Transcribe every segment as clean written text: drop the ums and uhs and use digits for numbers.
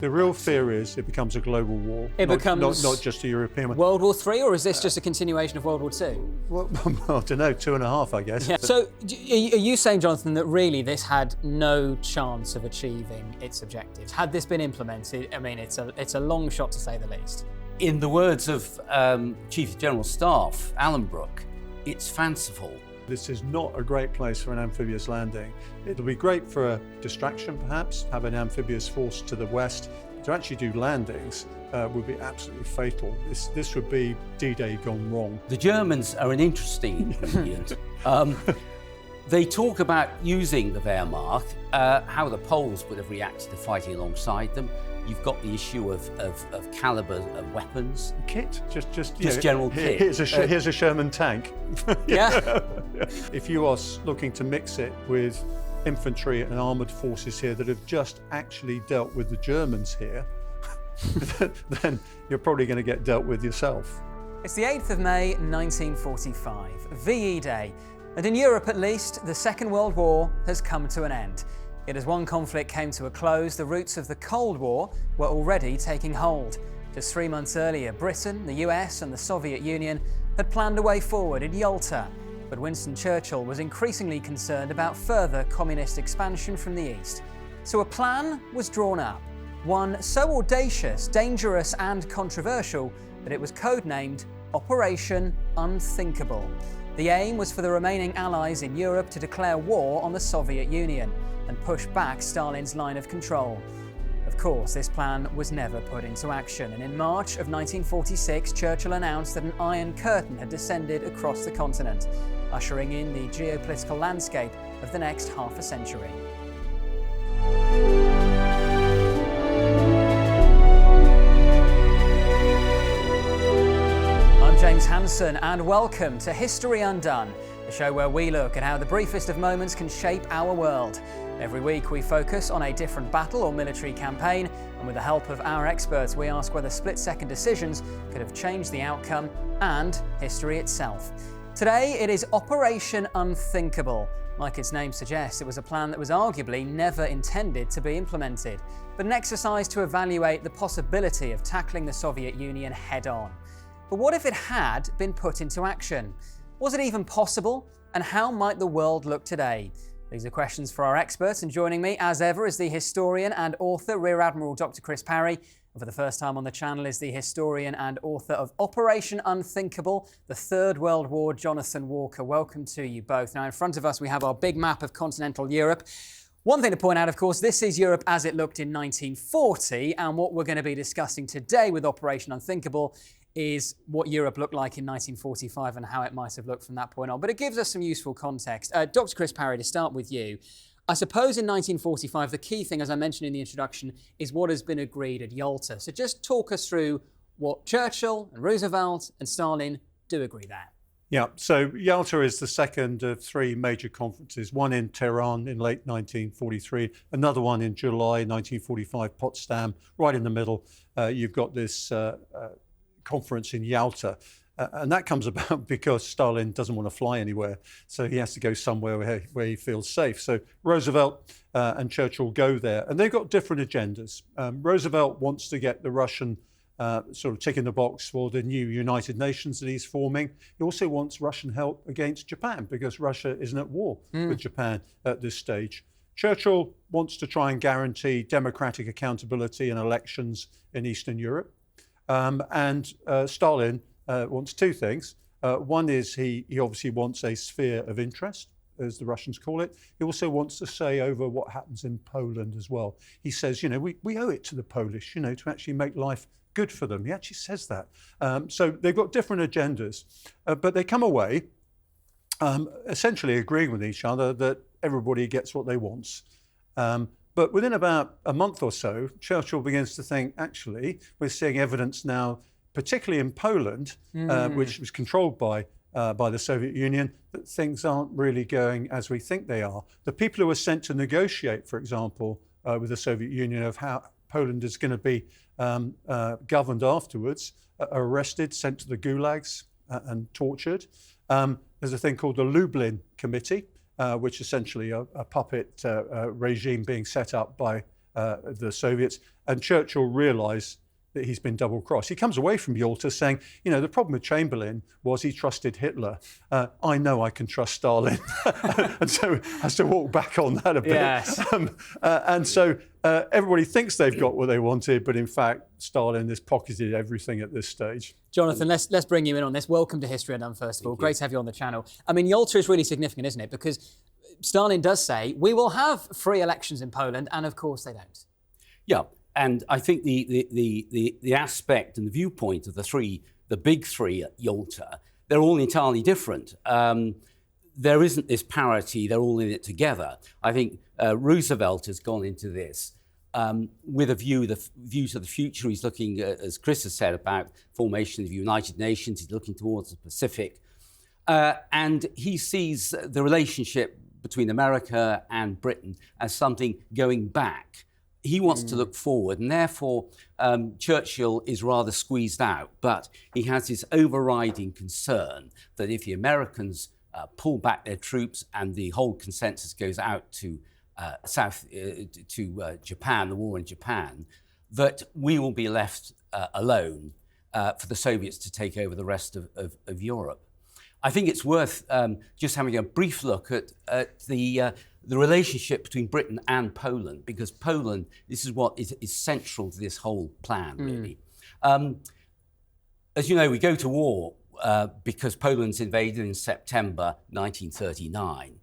The real fear is it becomes a global war. It becomes not just a European one. World War III, or is this just a continuation of World War II? Well, I don't know, 2.5, I guess. Yeah. So, are you saying, Jonathan, that really this had no chance of achieving its objectives? Had this been implemented, I mean, it's a long shot to say the least. In the words of Chief of General Staff, Alan Brooke, it's fanciful. This is not a great place for an amphibious landing. It'll be great for a distraction, perhaps, have an amphibious force to the west. To actually do landings would be absolutely fatal. This would be D-Day gone wrong. The Germans are an interesting ingredient. They talk about using the Wehrmacht, how the Poles would have reacted to fighting alongside them. You've got the issue of caliber of weapons. Kit, just general kit. Here's a Sherman tank. Yeah. If you are looking to mix it with infantry and armoured forces here that have just actually dealt with the Germans here, then you're probably going to get dealt with yourself. It's the 8th of May 1945, VE Day, and in Europe at least, the Second World War has come to an end. Yet as one conflict came to a close, the roots of the Cold War were already taking hold. Just 3 months earlier, Britain, the US and the Soviet Union had planned a way forward in Yalta, but Winston Churchill was increasingly concerned about further communist expansion from the east. So a plan was drawn up, one so audacious, dangerous and controversial that it was codenamed Operation Unthinkable. The aim was for the remaining allies in Europe to declare war on the Soviet Union and push back Stalin's line of control. Of course, this plan was never put into action, and in March of 1946, Churchill announced that an Iron Curtain had descended across the continent, ushering in the geopolitical landscape of the next half a century. I'm James Hanson, and welcome to History Undone, the show where we look at how the briefest of moments can shape our world. Every week we focus on a different battle or military campaign, and with the help of our experts we ask whether split-second decisions could have changed the outcome and history itself. Today it is Operation Unthinkable. Like its name suggests, it was a plan that was arguably never intended to be implemented, but an exercise to evaluate the possibility of tackling the Soviet Union head-on. But what if it had been put into action? Was it even possible? And how might the world look today? These are questions for our experts, and joining me, as ever, is the historian and author, Rear Admiral Dr. Chris Parry. And for the first time on the channel is the historian and author of Operation Unthinkable, the Third World War, Jonathan Walker. Welcome to you both. Now, in front of us, we have our big map of continental Europe. One thing to point out, of course, this is Europe as it looked in 1940, and what we're going to be discussing today with Operation Unthinkable is what Europe looked like in 1945 and how it might have looked from that point on. But it gives us some useful context. Dr. Chris Parry, to start with you, I suppose in 1945, the key thing, as I mentioned in the introduction, is what has been agreed at Yalta. So just talk us through what Churchill and Roosevelt and Stalin do agree there. Yeah, so Yalta is the second of three major conferences, one in Tehran in late 1943, another one in July 1945, Potsdam, right in the middle. You've got this conference in Yalta, and that comes about because Stalin doesn't want to fly anywhere, so he has to go somewhere where he feels safe. So Roosevelt and Churchill go there, and they've got different agendas. Roosevelt wants to get the Russian sort of tick in the box for the new United Nations that he's forming. He also wants Russian help against Japan because Russia isn't at war with Japan at this stage. Churchill wants to try and guarantee democratic accountability in elections in Eastern Europe. And Stalin wants two things. One is he obviously wants a sphere of interest, as the Russians call it. He also wants to say over what happens in Poland as well. He says, we owe it to the Polish, to actually make life good for them. He actually says that. So they've got different agendas, but they come away essentially agreeing with each other that everybody gets what they want. But within about a month or so, Churchill begins to think, actually, we're seeing evidence now, particularly in Poland, which was controlled by the Soviet Union, that things aren't really going as we think they are. The people who were sent to negotiate, for example, with the Soviet Union of how Poland is going to be governed afterwards, are arrested, sent to the gulags and tortured. There's a thing called the Lublin Committee, which essentially a puppet regime being set up by the Soviets. And Churchill realised that he's been double-crossed. He comes away from Yalta saying, the problem with Chamberlain was he trusted Hitler. I know I can trust Stalin. And so has to walk back on that a bit. Yes. And so everybody thinks they've got what they wanted, but in fact, Stalin has pocketed everything at this stage. Jonathan, let's bring you in on this. Welcome to History Undone, first of all. Great to have you on the channel. I mean, Yalta is really significant, isn't it? Because Stalin does say, we will have free elections in Poland, and of course they don't. Yeah. And I think the aspect and the viewpoint of the big three at Yalta, they're all entirely different. There isn't this parity, they're all in it together. I think Roosevelt has gone into this with a view to the future. He's looking, as Chris has said, about formation of the United Nations. He's looking towards the Pacific. And he sees the relationship between America and Britain as something going back. He wants to look forward, and therefore Churchill is rather squeezed out. But he has this overriding concern that if the Americans pull back their troops and the whole consensus goes out to Japan, the war in Japan, that we will be left alone for the Soviets to take over the rest of Europe. I think it's worth just having a brief look at the relationship between Britain and Poland, because Poland, this is what is central to this whole plan, really. As you know, we go to war because Poland's invaded in September 1939.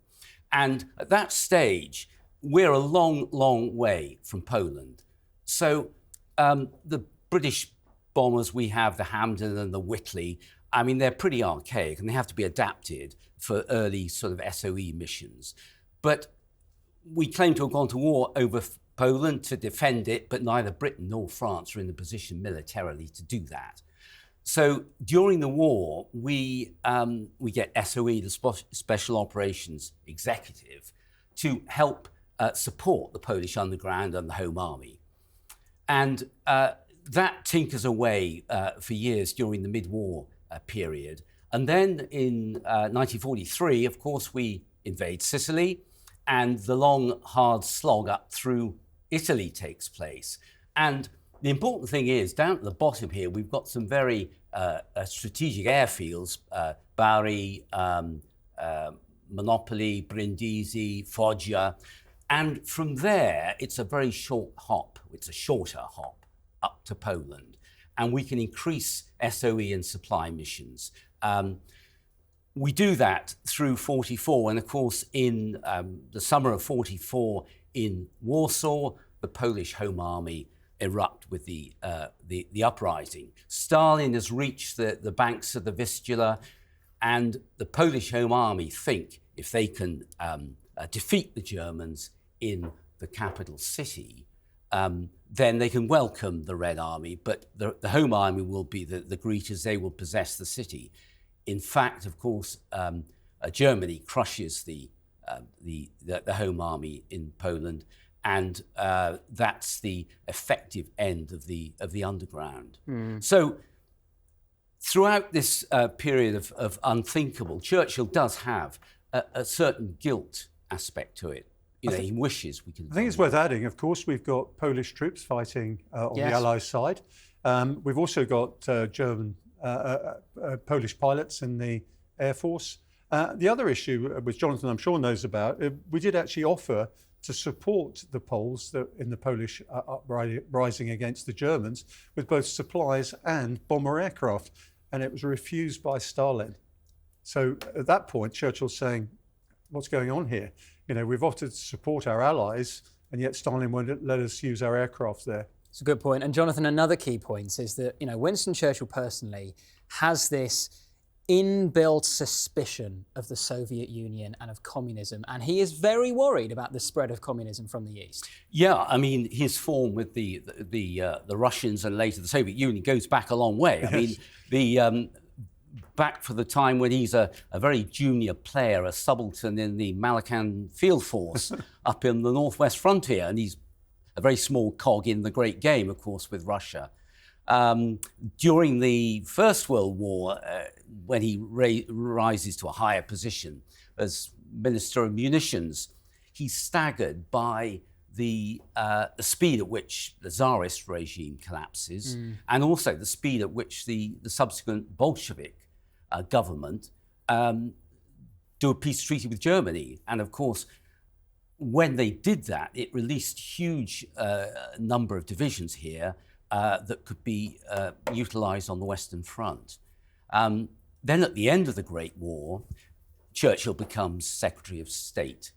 And at that stage, we're a long, long way from Poland. So the British bombers we have, the Hampden and the Whitley, I mean, they're pretty archaic and they have to be adapted for early sort of SOE missions. But we claim to have gone to war over Poland to defend it, but neither Britain nor France are in the position militarily to do that. So during the war, we get SOE, the Special Operations Executive, to help support the Polish Underground and the Home Army. And that tinkers away for years during the mid-war period. And then in 1943, of course, we invade Sicily, and the long, hard slog up through Italy takes place. And the important thing is, down at the bottom here, we've got some very strategic airfields, Parry, Monopoli, Brindisi, Foggia. And from there, it's a very short hop. It's a shorter hop up to Poland. And we can increase SOE and supply missions. We do that through 44, and of course in the summer of 44 in Warsaw, the Polish Home Army erupt with the uprising. Stalin has reached the banks of the Vistula, and the Polish Home Army think if they can defeat the Germans in the capital city, then they can welcome the Red Army, but the Home Army will be the greeters. They will possess the city. In fact, of course, Germany crushes the Home Army in Poland, and that's the effective end of the underground. So, throughout this period of unthinkable, Churchill does have a certain guilt aspect to it. He wishes we could. I think it's worth adding, of course, we've got Polish troops fighting on the Allies' side. We've also got German, Polish pilots in the Air Force. The other issue, which Jonathan I'm sure knows about, we did actually offer to support the Poles in the Polish uprising against the Germans with both supplies and bomber aircraft, and it was refused by Stalin. So at that point, Churchill's saying, what's going on here? We've offered to support our allies, and yet Stalin won't let us use our aircraft there. It's a good point. And Jonathan, another key point is that, Winston Churchill personally has this inbuilt suspicion of the Soviet Union and of communism, and he is very worried about the spread of communism from the East. Yeah, I mean, his form with the Russians and later the Soviet Union goes back a long way. I mean, back for the time when he's a very junior player, a subaltern in the Malacan Field Force up in the northwest frontier, and he's a very small cog in the great game, of course, with Russia. During the First World War, when he rises to a higher position as Minister of Munitions, he's staggered by the speed at which the Tsarist regime collapses, and also the speed at which the subsequent Bolshevik government do a peace treaty with Germany. And of course, when they did that, it released huge number of divisions here that could be utilised on the Western Front. Then at the end of the Great War, Churchill becomes Secretary of State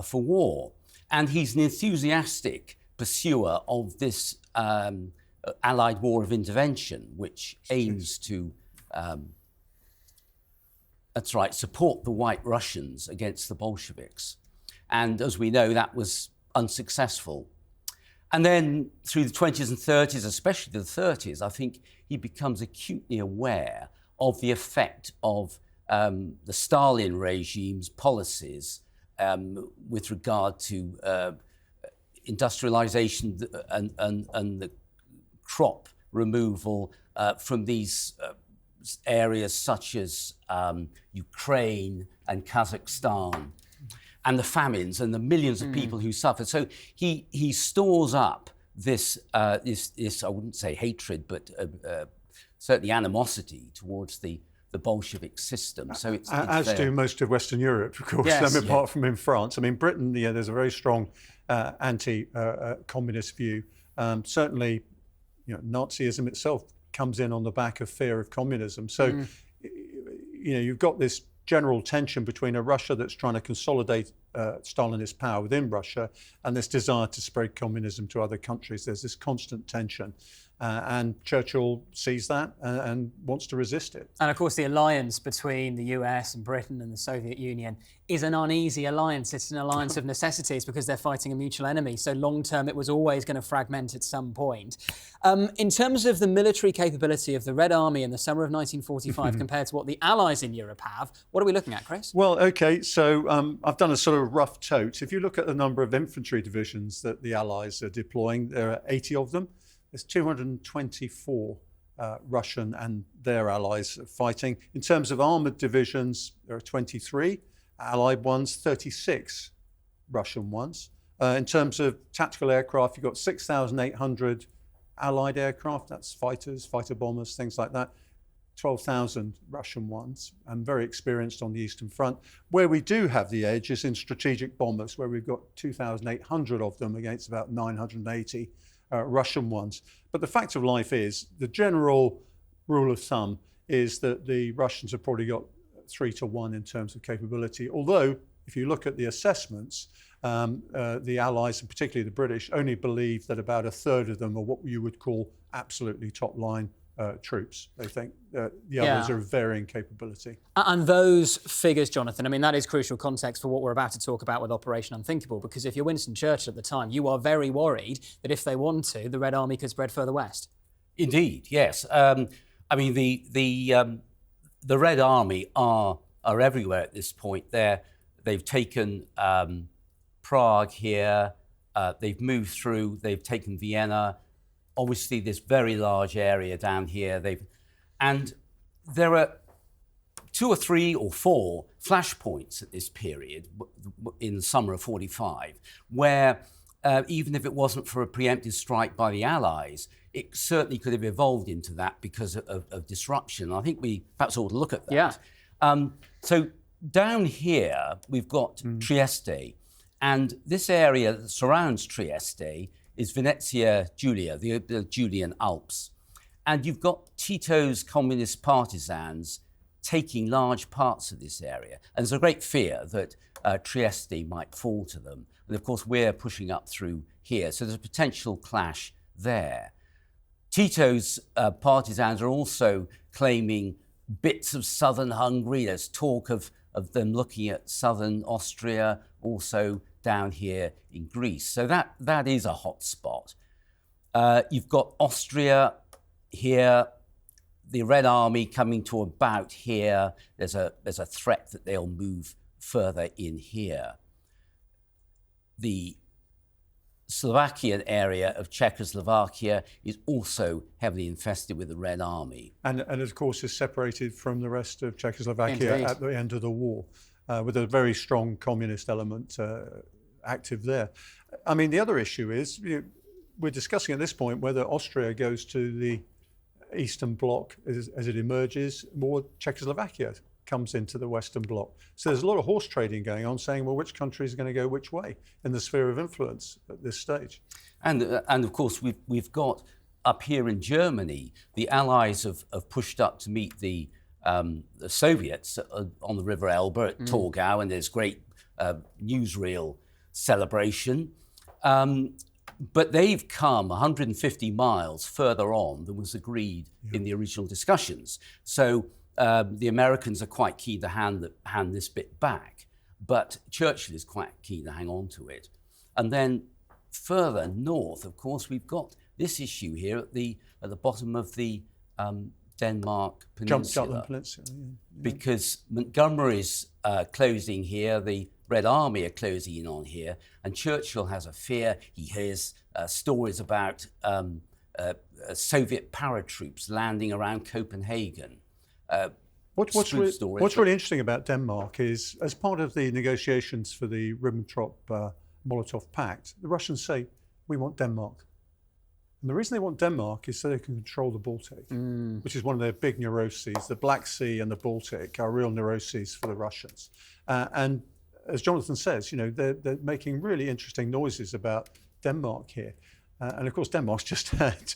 for War. And he's an enthusiastic pursuer of this Allied War of Intervention, which aims to, support the White Russians against the Bolsheviks. And as we know, that was unsuccessful. And then through the 20s and 30s, especially the 30s, I think he becomes acutely aware of the effect of the Stalin regime's policies with regard to industrialization and the crop removal from these areas such as Ukraine and Kazakhstan, and the famines and the millions of people who suffered. So he stores up this I wouldn't say hatred, but certainly animosity towards the Bolshevik system. So it's as do most of Western Europe, of course. Yes. Apart from in France. I mean, Britain. There's a very strong anti-communist view. Certainly, Nazism itself comes in on the back of fear of communism. So, you've got this general tension between a Russia that's trying to consolidate Stalinist power within Russia and this desire to spread communism to other countries. There's this constant tension. And Churchill sees that and wants to resist it. And of course, the alliance between the US and Britain and the Soviet Union is an uneasy alliance. It's an alliance of necessities because they're fighting a mutual enemy. So long term, it was always going to fragment at some point. In terms of the military capability of the Red Army in the summer of 1945 compared to what the Allies in Europe have, what are we looking at, Chris? Well, OK, so I've done a sort of rough tote. If you look at the number of infantry divisions that the Allies are deploying, there are 80 of them. There's 224 Russian and their allies fighting. In terms of armoured divisions, there are 23 Allied ones, 36 Russian ones. In terms of tactical aircraft, you've got 6,800 Allied aircraft, that's fighters, fighter bombers, things like that. 12,000 Russian ones, and very experienced on the Eastern Front. Where we do have the edge is in strategic bombers, where we've got 2,800 of them against about 980 Russian ones. But the fact of life is, the general rule of thumb is that the Russians have probably got 3 to 1 in terms of capability. Although, if you look at the assessments, the Allies, and particularly the British, only believe that about a third of them are what you would call absolutely top-line troops. They think the others are of varying capability. And those figures, Jonathan, I mean, that is crucial context for what we're about to talk about with Operation Unthinkable, because if you're Winston Churchill at the time, you are very worried that if they want to, the Red Army could spread further west. Indeed, yes. I mean, the Red Army are everywhere at this point. They've taken Prague here, they've moved through, they've taken Vienna, obviously this very large area down here. And there are 2 or 3 or 4 flashpoints at this period in the summer of 45, where even if it wasn't for a preemptive strike by the Allies, it certainly could have evolved into that because of disruption. I think we perhaps ought to look at that. Yeah. So down here, we've got Trieste, and this area that surrounds Trieste is Venetia Giulia, the Julian Alps. And you've got Tito's communist partisans taking large parts of this area. And there's a great fear that Trieste might fall to them. And of course, we're pushing up through here. So there's a potential clash there. Tito's partisans are also claiming bits of southern Hungary. There's talk of them looking at southern Austria, also down here in Greece. So that is a hot spot. You've got Austria here, the Red Army coming to about here. There's a threat that they'll move further in here. The Slovakian area of Czechoslovakia is also heavily infested with the Red Army. And of course is separated from the rest of Czechoslovakia Indeed. at the end of the war, with a very strong communist element active there. I mean, the other issue is, we're discussing at this point whether Austria goes to the Eastern Bloc as it emerges, or Czechoslovakia comes into the Western Bloc. So there's a lot of horse trading going on, saying, well, which country is going to go which way in the sphere of influence at this stage? And of course, we've got up here in Germany, the Allies have pushed up to meet the Soviets on the River Elbe at Torgau, and there's great newsreel celebration. But they've come 150 miles further on than was agreed in the original discussions. So the Americans are quite keen to hand this bit back, but Churchill is quite keen to hang on to it. And then further north, of course, we've got this issue here at the bottom of the Denmark Peninsula. Jutland Peninsula, Because Montgomery's closing here, the Red Army are closing in on here, and Churchill has a fear. He hears stories about Soviet paratroops landing around Copenhagen. What's really interesting about Denmark is, as part of the negotiations for the Ribbentrop-Molotov Pact, the Russians say, we want Denmark. And the reason they want Denmark is so they can control the Baltic, which is one of their big neuroses. The Black Sea and the Baltic are real neuroses for the Russians. And as Jonathan says, they're making really interesting noises about Denmark here. And of course, Denmark's just had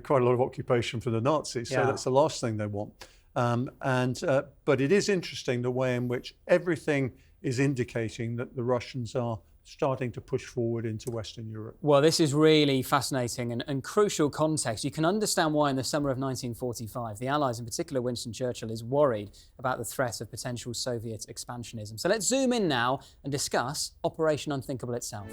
quite a lot of occupation from the Nazis, so that's the last thing they want. But it is interesting the way in which everything is indicating that the Russians are starting to push forward into Western Europe. Well, this is really fascinating and crucial context. You can understand why in the summer of 1945, the Allies, in particular Winston Churchill, is worried about the threat of potential Soviet expansionism. So let's zoom in now and discuss Operation Unthinkable itself.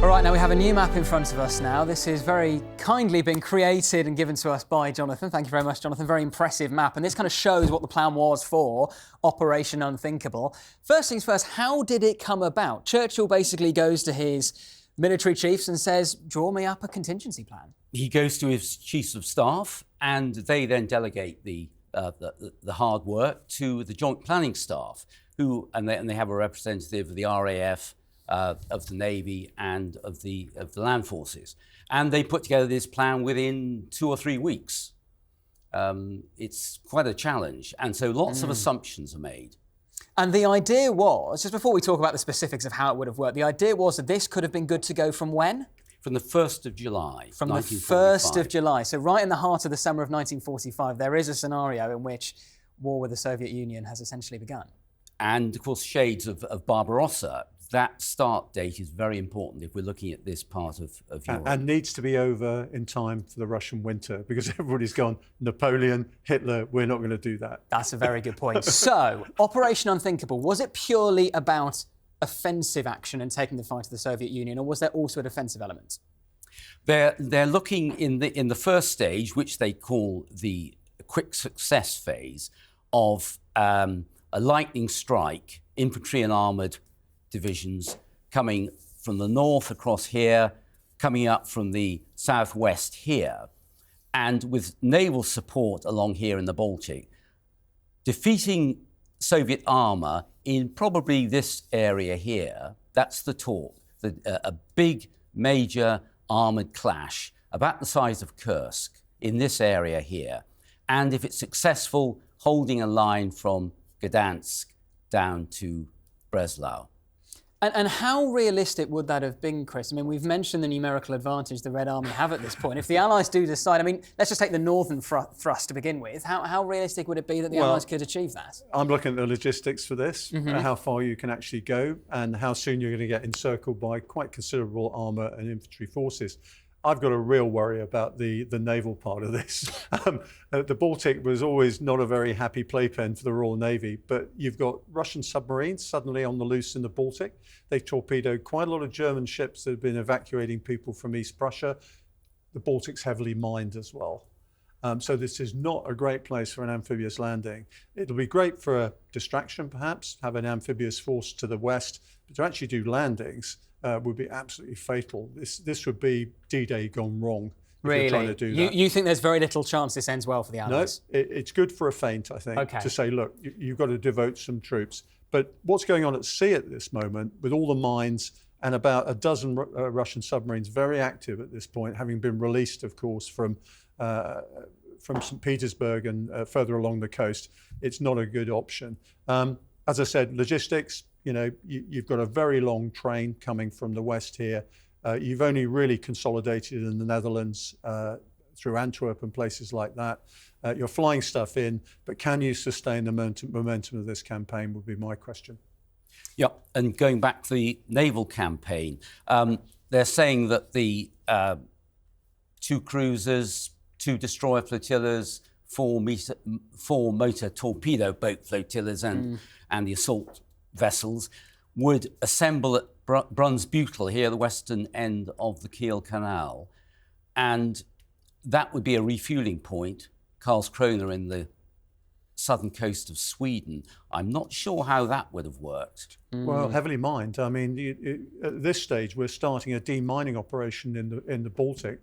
All right, now we have a new map in front of us now. This has very kindly been created and given to us by Jonathan. Thank you very much, Jonathan. Very impressive map. And this kind of shows what the plan was for Operation Unthinkable. First things first, how did it come about? Churchill basically goes to his military chiefs and says, draw me up a contingency plan. He goes to his chiefs of staff, and they then delegate the hard work to the joint planning staff, and they have a representative of the RAF, of the Navy and of the land forces. And they put together this plan within 2 or 3 weeks. It's quite a challenge. And so lots of assumptions are made. And the idea was, just before we talk about the specifics of how it would have worked, the idea was that this could have been good to go from when? From the 1st of July, From the 1st of July. So right in the heart of the summer of 1945, there is a scenario in which war with the Soviet Union has essentially begun. And of course, shades of Barbarossa. That start date is very important if we're looking at this part of Europe. And needs to be over in time for the Russian winter, because everybody's gone, Napoleon, Hitler, we're not going to do that. That's a very good point. So, Operation Unthinkable, was it purely about offensive action and taking the fight to the Soviet Union, or was there also a defensive element? They're looking in the first stage, which they call the quick success phase, of a lightning strike, infantry and armoured divisions coming from the north across here, coming up from the southwest here, and with naval support along here in the Baltic, defeating Soviet armour in probably this area here. That's the talk, a big major armoured clash about the size of Kursk in this area here. And if it's successful, holding a line from Gdansk down to Breslau. And how realistic would that have been, Chris? I mean, we've mentioned the numerical advantage the Red Army have at this point. If the Allies do decide, I mean, let's just take the northern thrust to begin with. How realistic would it be that the Allies could achieve that? I'm looking at the logistics for this, how far you can actually go and how soon you're going to get encircled by quite considerable armour and infantry forces. I've got a real worry about the naval part of this. The Baltic was always not a very happy playpen for the Royal Navy, but you've got Russian submarines suddenly on the loose in the Baltic. They torpedoed quite a lot of German ships that have been evacuating people from East Prussia. The Baltic's heavily mined as well. So this is not a great place for an amphibious landing. It'll be great for a distraction, perhaps, have an amphibious force to the west, but to actually do landings would be absolutely fatal. This would be D-Day gone wrong Really? you're trying to do that. You think there's very little chance this ends well for the Allies? No, it's good for a feint, I think, Okay. to say, look, you've got to devote some troops. But what's going on at sea at this moment, with all the mines and about a dozen Russian submarines very active at this point, having been released, of course, from St. Petersburg and further along the coast, it's not a good option. As I said, logistics, you've got a very long train coming from the west here. You've only really consolidated in the Netherlands through Antwerp and places like that. You're flying stuff in, but can you sustain the momentum of this campaign would be my question. Yeah, and going back to the naval campaign, they're saying that the 2 cruisers, 2 destroyer flotillas, 4 motor torpedo boat flotillas and the assault vessels would assemble at Brunsbüttel, here the western end of the Kiel Canal. And that would be a refueling point, Karlskrona in the southern coast of Sweden. I'm not sure how that would have worked. Well, heavily mined. I mean, at this stage, we're starting a demining operation in the Baltic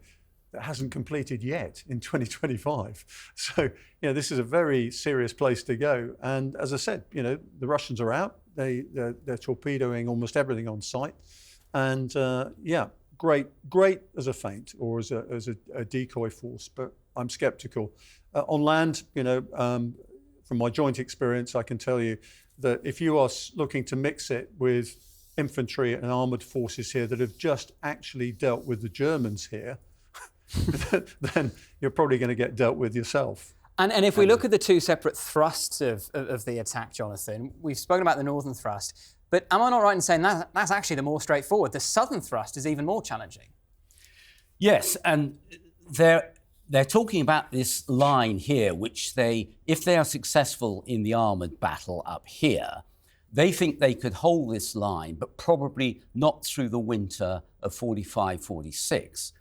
that hasn't completed yet in 2025. So, this is a very serious place to go. And as I said, the Russians are out. They're torpedoing almost everything on site. And great as a feint or as a decoy force, but I'm skeptical. On land, from my joint experience, I can tell you that if you are looking to mix it with infantry and armoured forces here that have just actually dealt with the Germans here, then you're probably going to get dealt with yourself. And if we look at the 2 separate thrusts of the attack, Jonathan, we've spoken about the northern thrust, but am I not right in saying that's actually the more straightforward? The southern thrust is even more challenging. Yes, and they're talking about this line here, which if they are successful in the armoured battle up here, they think they could hold this line, but probably not through the winter of 45-46.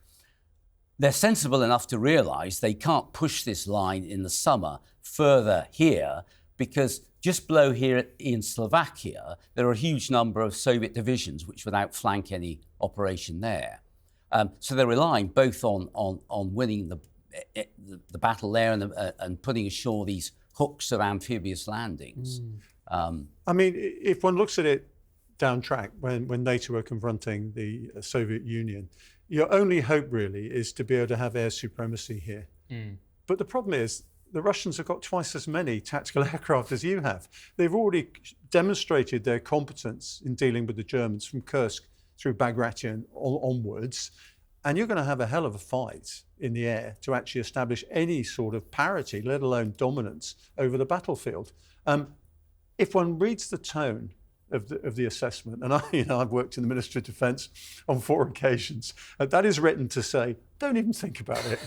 They're sensible enough to realise they can't push this line in the summer further here, because just below here in Slovakia, there are a huge number of Soviet divisions which would outflank any operation there. So they're relying both on winning the battle there and putting ashore these hooks of amphibious landings. I mean, if one looks at it down track, when NATO were confronting the Soviet Union, your only hope really is to be able to have air supremacy here. But the problem is the Russians have got twice as many tactical aircraft as you have. They've already demonstrated their competence in dealing with the Germans from Kursk through Bagration onwards. And you're going to have a hell of a fight in the air to actually establish any sort of parity, let alone dominance, over the battlefield. If one reads the tone of the assessment, and I've worked in the Ministry of Defence on 4 occasions, that is written to say, don't even think about it.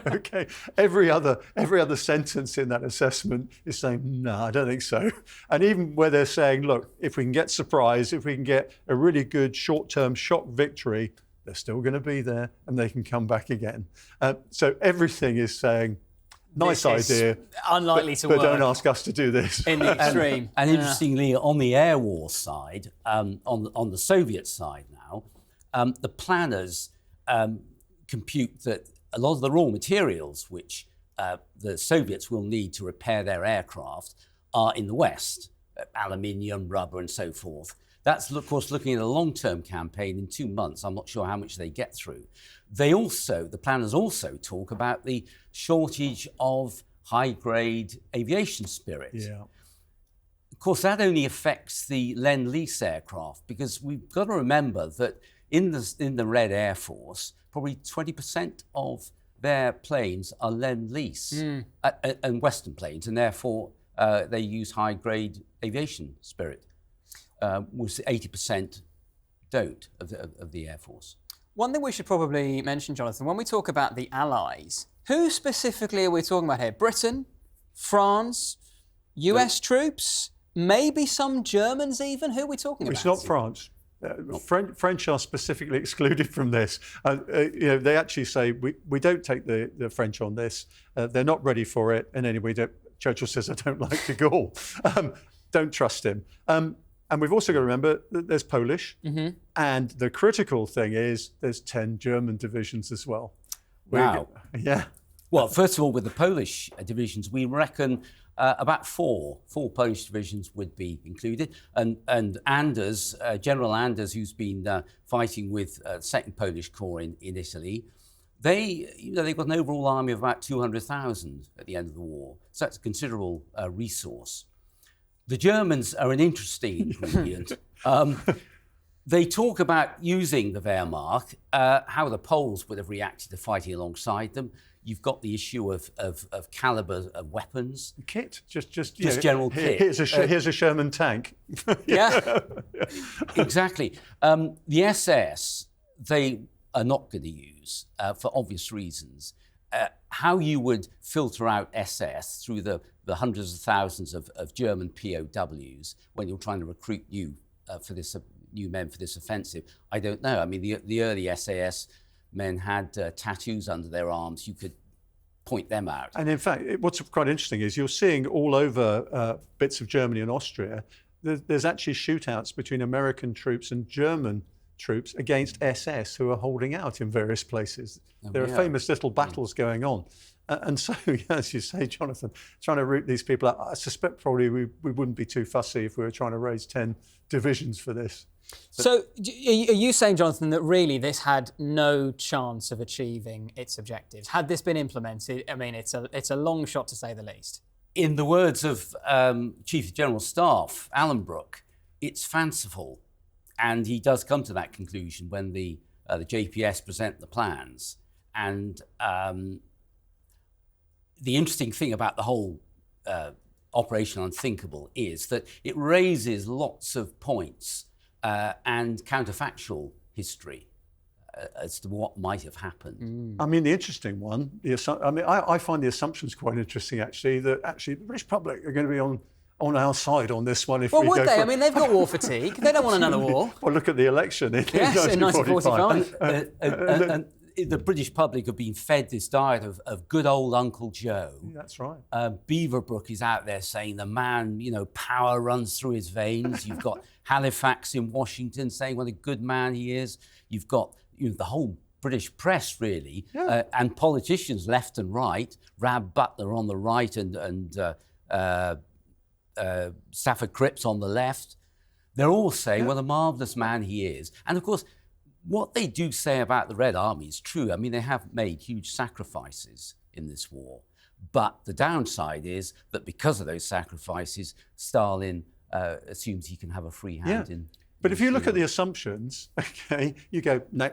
Okay, every other sentence in that assessment is saying, no, I don't think so. And even where they're saying, look, if we can get surprise, if we can get a really good short-term shock victory, they're still going to be there and they can come back again. So everything is saying, nice idea, unlikely to work. But don't ask us to do this. In the extreme. And interestingly, on the air war side, on the Soviet side now, the planners compute that a lot of the raw materials which the Soviets will need to repair their aircraft are in the West, aluminium, rubber, and so forth. That's, of course, looking at a long-term campaign in 2 months. I'm not sure how much they get through. The planners also talk about the shortage of high-grade aviation spirit. Yeah. Of course, that only affects the Lend-Lease aircraft, because we've got to remember that in the Red Air Force, probably 20% of their planes are Lend-Lease and Western planes, and therefore they use high-grade aviation spirit. Was 80% don't of the Air Force. One thing we should probably mention, Jonathan, when we talk about the Allies, who specifically are we talking about here? Britain, France, US troops, maybe some Germans even? Who are we talking about? It's not France. French are specifically excluded from this. They actually say, we don't take the French on this. They're not ready for it. And anyway, Churchill says, I don't like de Gaulle. Don't trust him. And we've also got to remember that there's Polish. And the critical thing is there's 10 German divisions as well. Wow. Yeah. Well, first of all, with the Polish divisions, we reckon about four Polish divisions would be included. And Anders, General Anders, who's been fighting with the Second Polish Corps in Italy, they've got an overall army of about 200,000 at the end of the war. So that's a considerable resource. The Germans are an interesting ingredient. They talk about using the Wehrmacht, how the Poles would have reacted to fighting alongside them. You've got the issue of caliber of weapons. Kit, just general kit. Here's a Sherman tank. Yeah. Exactly. The SS, they are not going to use, for obvious reasons. How you would filter out SS through the hundreds of thousands of German POWs when you're trying to recruit new men for this offensive, I don't know. I mean, the early SAS men had tattoos under their arms. You could point them out. And in fact, what's quite interesting is you're seeing all over bits of Germany and Austria, there's actually shootouts between American troops and German troops against SS who are holding out in various places. There are famous little battles going on. And so, as you say, Jonathan, trying to root these people out, I suspect probably we wouldn't be too fussy if we were trying to raise 10 divisions for this. So are you saying, Jonathan, that really this had no chance of achieving its objectives? Had this been implemented, I mean, it's a long shot to say the least. In the words of Chief of General Staff, Alan Brooke, it's fanciful. And he does come to that conclusion when the JPS present the plans. And the interesting thing about the whole Operation Unthinkable is that it raises lots of points and counterfactual history as to what might have happened. I mean, the interesting one, I find the assumptions quite interesting, actually, that actually the British public are going to be on our side on this one. Well, would they? I mean, they've got war fatigue. They don't want another war. Well, look at the election in 1945. And the British public have been fed this diet of good old Uncle Joe. That's right. Beaverbrook is out there saying the man, power runs through his veins. You've got Halifax in Washington saying what a good man he is. You've got the whole British press, really, and politicians left and right. Rab Butler on the right and Stafford Cripps on the left. They're all saying what a marvellous man he is. And of course, what they do say about the Red Army is true. I mean, they have made huge sacrifices in this war. But the downside is that because of those sacrifices, Stalin assumes he can have a free hand in. But if you look at the assumptions, okay, you go, no.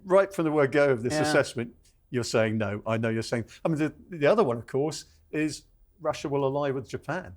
Right from the word go of this assessment, you're saying no. I know you're saying. I mean, the other one, of course, is Russia will ally with Japan.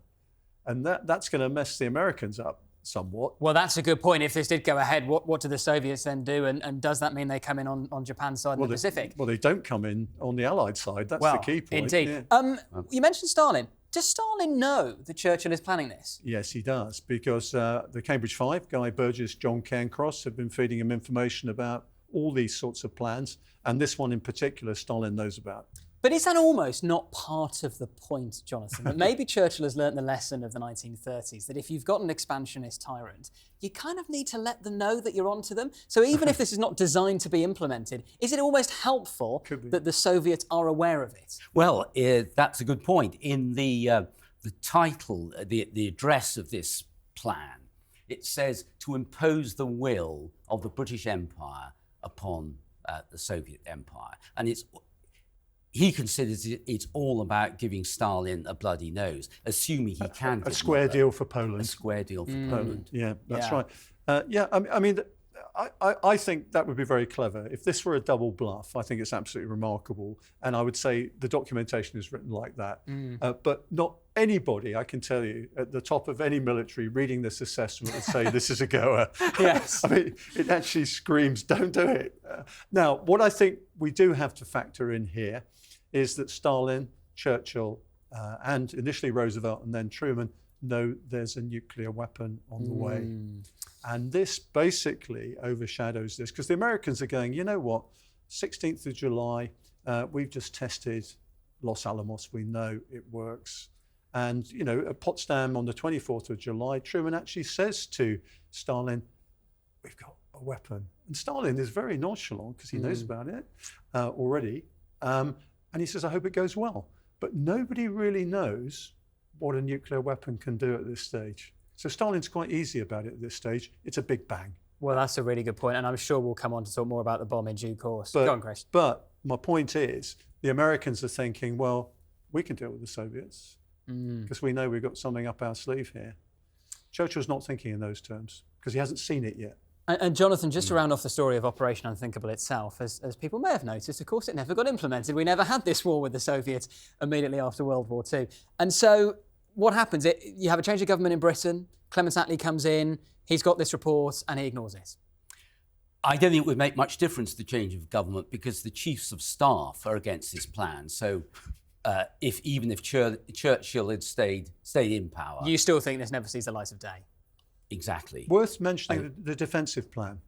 And that's going to mess the Americans up somewhat. Well, that's a good point. If this did go ahead, what do the Soviets then do? And does that mean they come in on Japan's side in the Pacific? Well, they don't come in on the Allied side. That's the key point. Indeed. Yeah. You mentioned Stalin. Does Stalin know that Churchill is planning this? Yes, he does, because the Cambridge Five, Guy Burgess, John Cairncross, have been feeding him information about all these sorts of plans. And this one in particular, Stalin knows about. But is that almost not part of the point, Jonathan? That maybe Churchill has learnt the lesson of the 1930s, that if you've got an expansionist tyrant, you kind of need to let them know that you're onto them. So even if this is not designed to be implemented, is it almost helpful that the Soviets are aware of it? Well, that's a good point. In the title, the address of this plan, it says to impose the will of the British Empire upon the Soviet Empire. And he considers it's all about giving Stalin a bloody nose, assuming he can. A square deal for Poland. A square deal for Poland. Yeah, that's right. I mean, I think that would be very clever. If this were a double bluff, I think it's absolutely remarkable. And I would say the documentation is written like that. But not anybody, I can tell you, at the top of any military reading this assessment would say this is a goer. Yes. I mean, it actually screams, don't do it. Now, what I think we do have to factor in here is that Stalin, Churchill, and initially Roosevelt and then Truman know there's a nuclear weapon on the way. And this basically overshadows this, because the Americans are going, you know what, 16th of July, we've just tested Los Alamos, we know it works. And, at Potsdam on the 24th of July, Truman actually says to Stalin, we've got a weapon. And Stalin is very nonchalant because he knows about it already. And he says, I hope it goes well. But nobody really knows what a nuclear weapon can do at this stage. So Stalin's quite easy about it at this stage. It's a big bang. Well, that's a really good point, and I'm sure we'll come on to talk more about the bomb in due course. Go on, Chris. But my point is, the Americans are thinking, well, we can deal with the Soviets because we know we've got something up our sleeve here. Churchill's not thinking in those terms because he hasn't seen it yet. And Jonathan, just to round off the story of Operation Unthinkable itself, as people may have noticed, of course, it never got implemented. We never had this war with the Soviets immediately after World War II. And so what happens? You have a change of government in Britain, Clement Attlee comes in, he's got this report and he ignores it. I don't think it would make much difference, the change of government, because the chiefs of staff are against this plan. So even if Churchill had stayed in power... You still think this never sees the light of day? Exactly. Worth mentioning the defensive plan.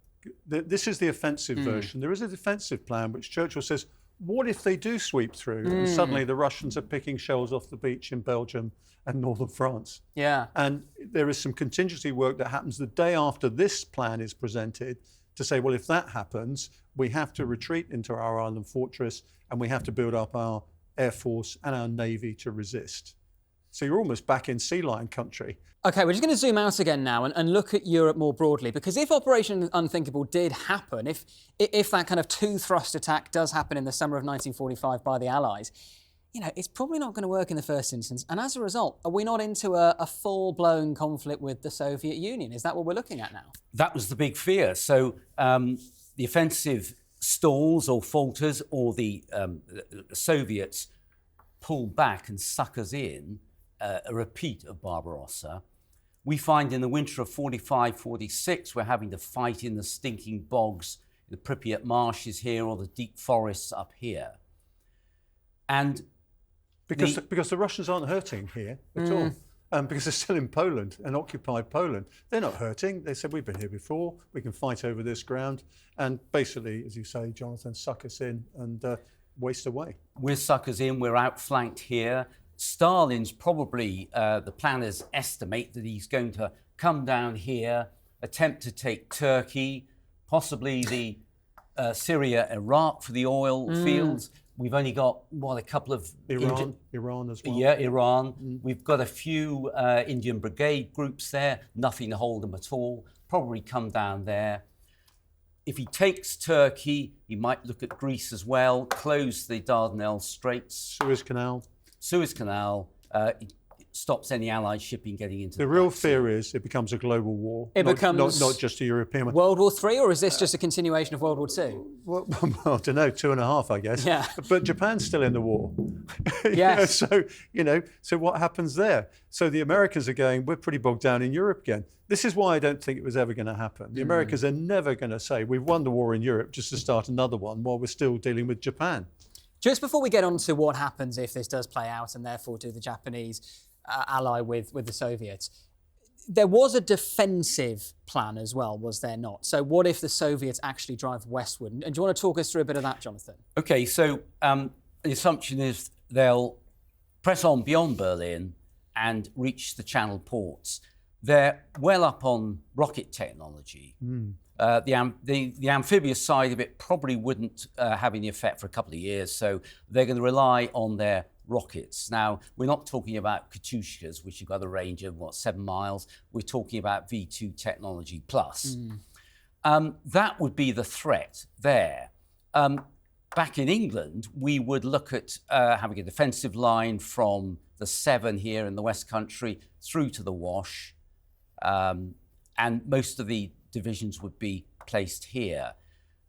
This is the offensive version. There is a defensive plan which Churchill says, what if they do sweep through and suddenly the Russians are picking shells off the beach in Belgium and northern France? Yeah. And there is some contingency work that happens the day after this plan is presented to say, well, if that happens, we have to retreat into our island fortress and we have to build up our air force and our navy to resist. So you're almost back in sea lion country. OK, we're just going to zoom out again now and look at Europe more broadly, because if Operation Unthinkable did happen, if that kind of two-thrust attack does happen in the summer of 1945 by the Allies, you know, it's probably not going to work in the first instance. And as a result, are we not into a full-blown conflict with the Soviet Union? Is that what we're looking at now? That was the big fear. So the offensive stalls or falters, or the Soviets pull back and suck us in, a repeat of Barbarossa. We find in the winter of 45-46, we're having to fight in the stinking bogs, the Pripyat marshes here, or the deep forests up here. And because the Russians aren't hurting here at all, because they're still in Poland and occupied Poland. They're not hurting. They said, we've been here before, we can fight over this ground, and basically, as you say, Jonathan, suck us in and waste away. We're suckers in, we're outflanked here. Stalin's probably, the planners estimate that he's going to come down here, attempt to take Turkey, possibly the Syria, Iraq for the oil fields. We've only got, a couple of... Iran as well. Yeah, Iran. We've got a few Indian Brigade groups there, nothing to hold them at all, probably come down there. If he takes Turkey, he might look at Greece as well, close the Dardanelles Straits. Suez Canal, it stops any Allied shipping getting into the real fear is it becomes a global war. It becomes not just a European one. World War III, or is this just a continuation of World War II? Well, I don't know, 2.5, I guess. Yeah. But Japan's still in the war. Yes. So what happens there? So the Americans are going, we're pretty bogged down in Europe again. This is why I don't think it was ever going to happen. The Americans are never going to say, we've won the war in Europe just to start another one while we're still dealing with Japan. Just before we get on to what happens if this does play out, and therefore do the Japanese ally with the Soviets, there was a defensive plan as well, was there not? So what if the Soviets actually drive westward? And do you want to talk us through a bit of that, Jonathan? OK, so the assumption is they'll press on beyond Berlin and reach the Channel ports. They're well up on rocket technology. The amphibious side of it probably wouldn't have any effect for a couple of years, so they're going to rely on their rockets. Now, we're not talking about Katyushkas, which have got a range of, 7 miles. We're talking about V2 technology plus. That would be the threat there. Back in England, we would look at having a defensive line from the Severn here in the West Country through to the Wash, and most of the divisions would be placed here.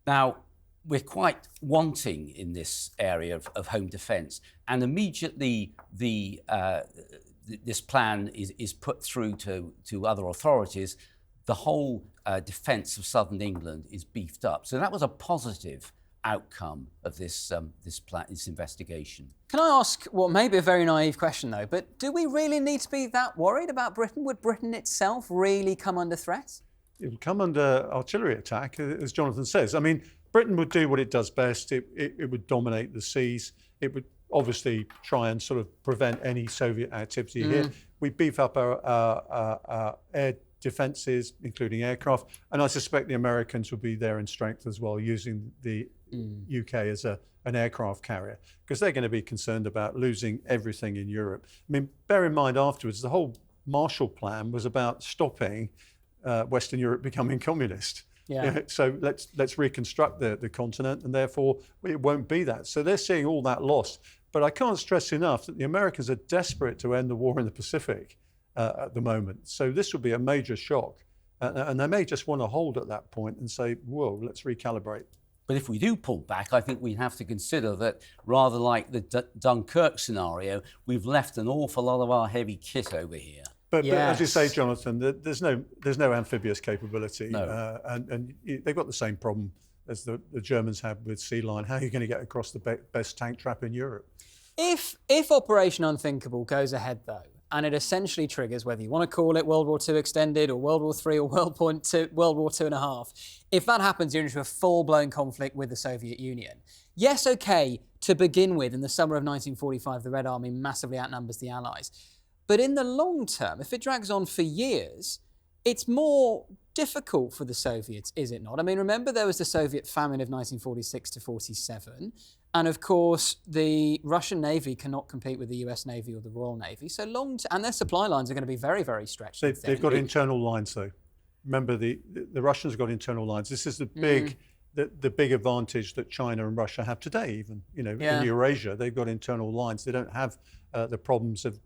Now, we're quite wanting in this area of home defence, and immediately this plan is put through to other authorities. The whole defence of southern England is beefed up. So that was a positive outcome of this investigation. Can I ask what may be a very naive question, though, but do we really need to be that worried about Britain? Would Britain itself really come under threat? It would come under artillery attack, as Jonathan says. I mean, Britain would do what it does best. It would dominate the seas. It would obviously try and sort of prevent any Soviet activity here. We beef up our air defences, including aircraft. And I suspect the Americans will be there in strength as well, using the UK as an aircraft carrier, because they're going to be concerned about losing everything in Europe. I mean, bear in mind afterwards, the whole Marshall Plan was about stopping Western Europe becoming communist. Yeah. So let's reconstruct the continent, and therefore it won't be that. So they're seeing all that lost. But I can't stress enough that the Americans are desperate to end the war in the Pacific at the moment. So this will be a major shock. And they may just want to hold at that point and say, whoa, let's recalibrate. But if we do pull back, I think we have to consider that rather like the Dunkirk scenario, we've left an awful lot of our heavy kit over here. But as you say, Jonathan, there's no amphibious capability. No. And they've got the same problem as the Germans had with Sea Lion. How are you going to get across the best tank trap in Europe? If Operation Unthinkable goes ahead, though, and it essentially triggers, whether you want to call it World War II extended or World War III or World War II and a half, if that happens, you're into a full-blown conflict with the Soviet Union. Yes, okay, to begin with, in the summer of 1945, the Red Army massively outnumbers the Allies. But in the long term, if it drags on for years, it's more difficult for the Soviets, is it not? I mean, remember there was the Soviet famine of 1946 to 47. And of course, the Russian Navy cannot compete with the US Navy or the Royal Navy. So and their supply lines are going to be very, very stretched. They've got internal lines, though. Remember, the Russians have got internal lines. This is the big advantage that China and Russia have today, even, in Eurasia. They've got internal lines. They don't have the problems of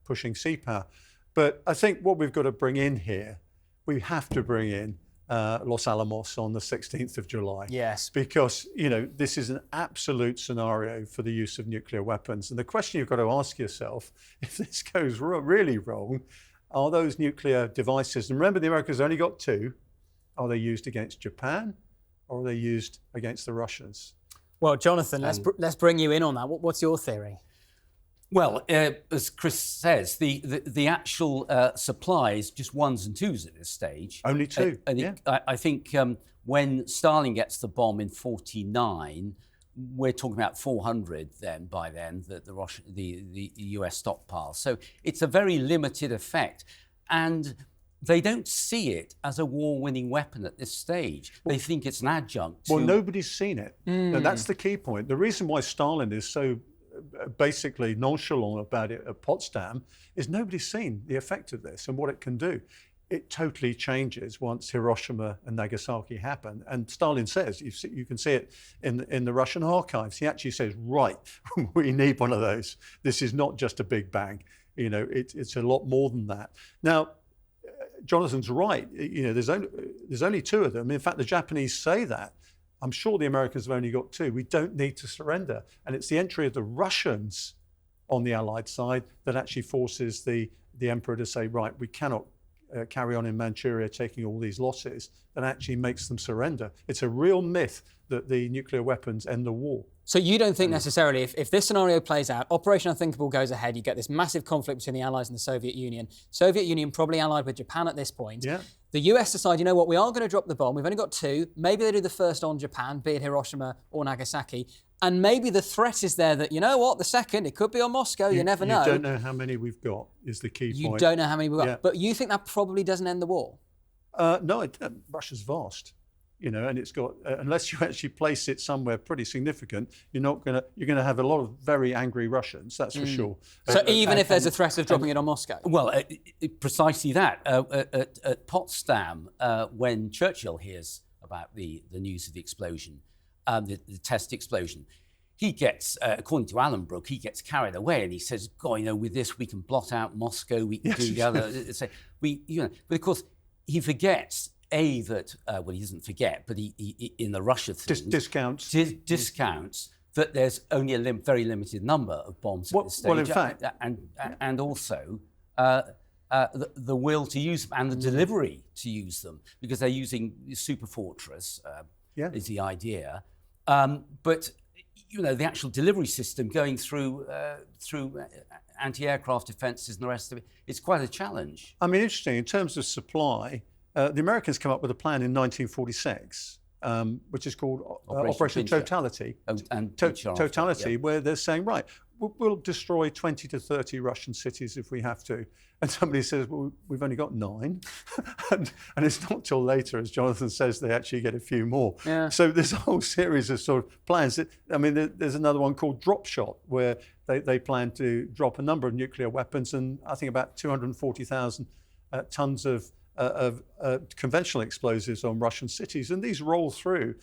pushing sea power. But I think what we've got to bring in here, we have to bring in Los Alamos on the 16th of July. Yes. Because, this is an absolute scenario for the use of nuclear weapons. And the question you've got to ask yourself, if this goes really wrong, are those nuclear devices, and remember the Americans only got 2, are they used against Japan or are they used against the Russians? Well, Jonathan, let's bring you in on that. What's your theory? Well, as Chris says, the actual supply is just 1s and 2s at this stage. Only 2. I think when Stalin gets the bomb in 49, we're talking about 400 by then, the US stockpile. So it's a very limited effect. And they don't see it as a war-winning weapon at this stage. They think it's an adjunct to... Well, nobody's seen it. And that's the key point. The reason why Stalin is so basically nonchalant about it at Potsdam is nobody's seen the effect of this and what it can do. It totally changes once Hiroshima and Nagasaki happen. And Stalin says, you can see it in the Russian archives, he actually says, right, we need one of those. This is not just a big bang. It's a lot more than that. Now, Jonathan's right. There's only 2 of them. In fact, the Japanese say that. I'm sure the Americans have only got 2. We don't need to surrender. And it's the entry of the Russians on the Allied side that actually forces the emperor to say, right, we cannot carry on in Manchuria taking all these losses, that actually makes them surrender. It's a real myth that the nuclear weapons end the war. So you don't think necessarily, if this scenario plays out, Operation Unthinkable goes ahead, you get this massive conflict between the Allies and the Soviet Union. Soviet Union probably allied with Japan at this point. Yeah. The US decide, you know what, we are going to drop the bomb. We've only got 2. Maybe they do the first on Japan, be it Hiroshima or Nagasaki. And maybe the threat is there that, you know what, the second, it could be on Moscow, you never know. You don't know how many we've got, is the key point. You don't know how many we've got. Yeah. But you think that probably doesn't end the war? No, Russia's vast. And it's got, unless you actually place it somewhere pretty significant, you're going to have a lot of very angry Russians, that's for sure. So even if there's a threat of dropping it on Moscow? Well, precisely that. At Potsdam, when Churchill hears about the news of the explosion, the test explosion, he gets, according to Alan Brooke, he gets carried away and he says, God, with this we can blot out Moscow, we can do the other. But of course, he forgets that he doesn't forget, but he in the Russia thing discounts that there's only a very limited number of bombs at this stage. Well, in fact, and also the will to use them and the delivery to use them, because they're using Super Fortress is the idea, but the actual delivery system going through anti-aircraft defences and the rest of it, it's quite a challenge. I mean, interesting in terms of supply. The Americans come up with a plan in 1946, which is called Operation Totality. And Totality, where they're saying, right, we'll destroy 20 to 30 Russian cities if we have to. And somebody says, well, we've only got 9. and it's not till later, as Jonathan says, they actually get a few more. Yeah. So there's a whole series of sort of plans. There's another one called Drop Shot, where they plan to drop a number of nuclear weapons, and I think about 240,000 tons of conventional explosives on Russian cities, and these roll through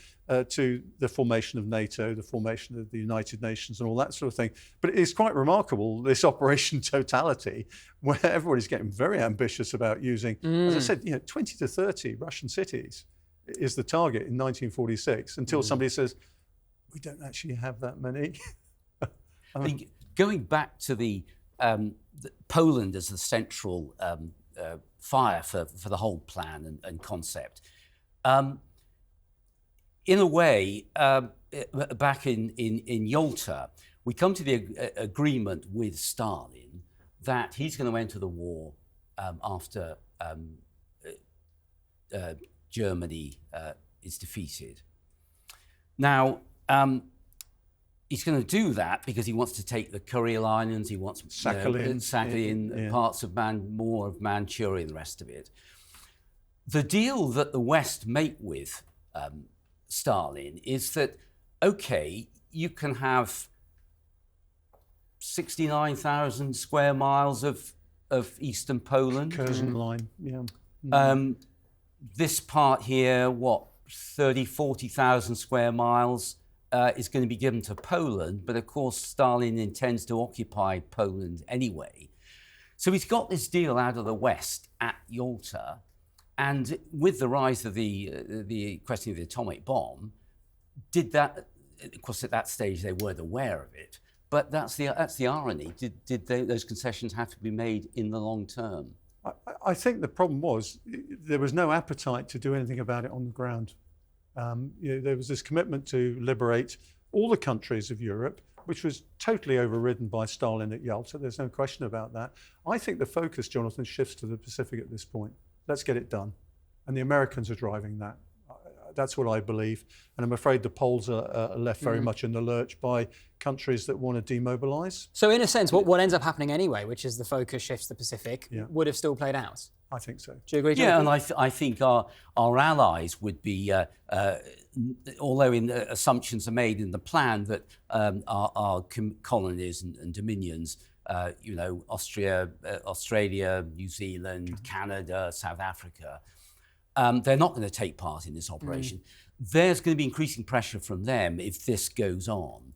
to the formation of NATO, the formation of the United Nations, and all that sort of thing. But it is quite remarkable, this Operation Totality, where everybody's getting very ambitious about using, as I said, 20 to 30 Russian cities is the target in 1946, until somebody says, we don't actually have that many. I think going back to the Poland as the central fire for the whole plan and concept. In a way, back in Yalta, we come to the agreement with Stalin that he's going to enter the war after Germany is defeated. Now, he's going to do that because he wants to take the Kuril Islands, he wants Sakhalin, parts of more of Manchuria and the rest of it. The deal that the West make with Stalin is that, okay, you can have 69,000 square miles of eastern Poland. Curzon line, yeah. This part here, 40,000 square miles is going to be given to Poland, but of course Stalin intends to occupy Poland anyway. So he's got this deal out of the West at Yalta, and with the rise of the question of the atomic bomb, of course at that stage they weren't aware of it, but that's the irony. Did those concessions have to be made in the long term? I think the problem was there was no appetite to do anything about it on the ground. There was this commitment to liberate all the countries of Europe, which was totally overridden by Stalin at Yalta. There's no question about that. I think the focus, Jonathan, shifts to the Pacific at this point. Let's get it done. And the Americans are driving that. That's what I believe. And I'm afraid the Poles are left very much in the lurch by countries that want to demobilize. So in a sense, what ends up happening anyway, which is the focus shifts to the Pacific, would have still played out? I think so. Do you agree, Yeah, Jonathan? and I think our allies would be, although assumptions are made in the plan that our colonies and dominions, Australia, New Zealand, Canada, South Africa, they're not going to take part in this operation. There's going to be increasing pressure from them if this goes on.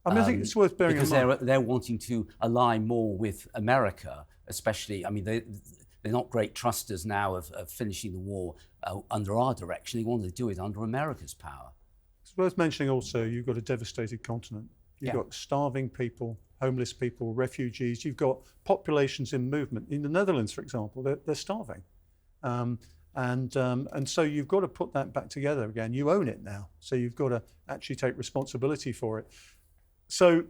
I think it's worth bearing in mind. Because they're wanting to align more with America, especially, they're not great trusters now of finishing the war under our direction. They want to do it under America's power. It's worth mentioning also, you've got a devastated continent. You've got starving people, homeless people, refugees. You've got populations in movement. In the Netherlands, for example, they're starving. And so you've got to put that back together again. You own it now. So you've got to actually take responsibility for it. So